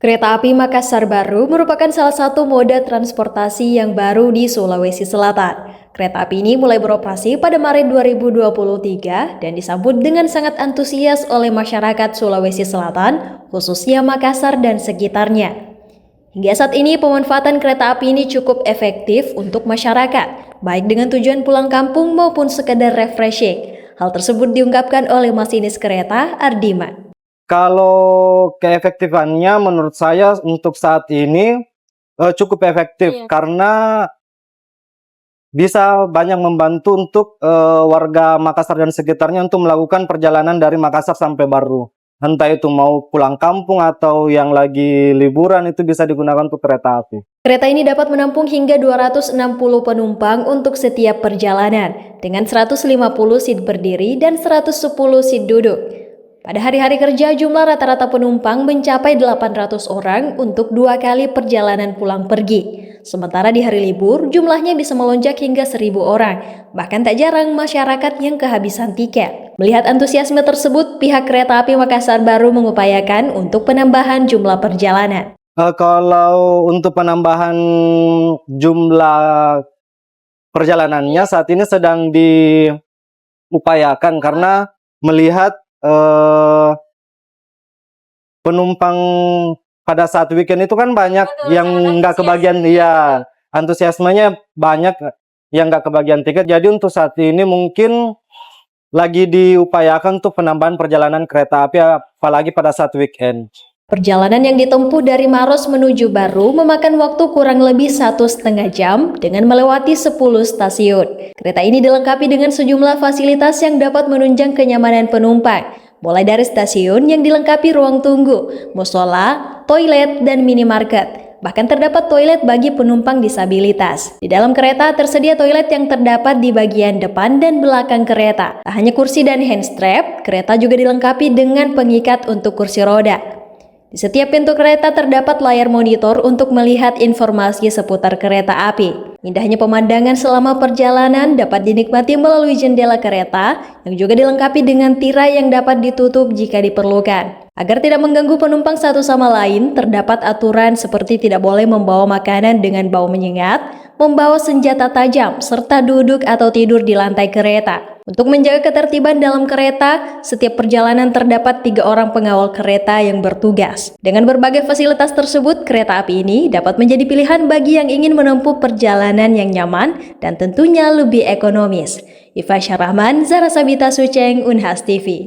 Kereta api Makassar Baru merupakan salah satu moda transportasi yang baru di Sulawesi Selatan. Kereta api ini mulai beroperasi pada Maret 2023 dan disambut dengan sangat antusias oleh masyarakat Sulawesi Selatan, khususnya Makassar dan sekitarnya. Hingga saat ini pemanfaatan kereta api ini cukup efektif untuk masyarakat, baik dengan tujuan pulang kampung maupun sekedar refreshing. Hal tersebut diungkapkan oleh masinis kereta Ardiman. Kalau keefektifannya menurut saya untuk saat ini cukup efektif karena bisa banyak membantu untuk warga Makassar dan sekitarnya untuk melakukan perjalanan dari Makassar sampai Baru. Entah itu mau pulang kampung atau yang lagi liburan, itu bisa digunakan untuk kereta api. Kereta ini dapat menampung hingga 260 penumpang untuk setiap perjalanan, dengan 150 seat berdiri dan 110 seat duduk. Pada hari-hari kerja, jumlah rata-rata penumpang mencapai 800 orang untuk 2 kali perjalanan pulang pergi. Sementara di hari libur, jumlahnya bisa melonjak hingga 1.000 orang. Bahkan tak jarang masyarakat yang kehabisan tiket. Melihat antusiasme tersebut, pihak Kereta Api Makassar Baru mengupayakan untuk penambahan jumlah perjalanan. Kalau untuk penambahan jumlah perjalanannya saat ini sedang diupayakan karena melihat penumpang pada saat weekend itu kan banyak yang nggak kebagian, ya antusiasmenya banyak yang nggak kebagian tiket. Jadi untuk saat ini mungkin lagi diupayakan untuk penambahan perjalanan kereta api, apalagi pada saat weekend. Perjalanan yang ditempuh dari Maros menuju Baru memakan waktu kurang lebih 1,5 jam dengan melewati 10 stasiun. Kereta ini dilengkapi dengan sejumlah fasilitas yang dapat menunjang kenyamanan penumpang, mulai dari stasiun yang dilengkapi ruang tunggu, musola, toilet, dan minimarket. Bahkan terdapat toilet bagi penumpang disabilitas. Di dalam kereta tersedia toilet yang terdapat di bagian depan dan belakang kereta. Tak hanya kursi dan handstrap, kereta juga dilengkapi dengan pengikat untuk kursi roda. Di setiap pintu kereta terdapat layar monitor untuk melihat informasi seputar kereta api. Indahnya pemandangan selama perjalanan dapat dinikmati melalui jendela kereta yang juga dilengkapi dengan tirai yang dapat ditutup jika diperlukan. Agar tidak mengganggu penumpang satu sama lain, terdapat aturan seperti tidak boleh membawa makanan dengan bau menyengat, membawa senjata tajam, serta duduk atau tidur di lantai kereta. Untuk menjaga ketertiban dalam kereta, setiap perjalanan terdapat 3 orang pengawal kereta yang bertugas. Dengan berbagai fasilitas tersebut, kereta api ini dapat menjadi pilihan bagi yang ingin menempuh perjalanan yang nyaman dan tentunya lebih ekonomis. Iva Syarahman, Zara Sabita Suceng, Unhas TV.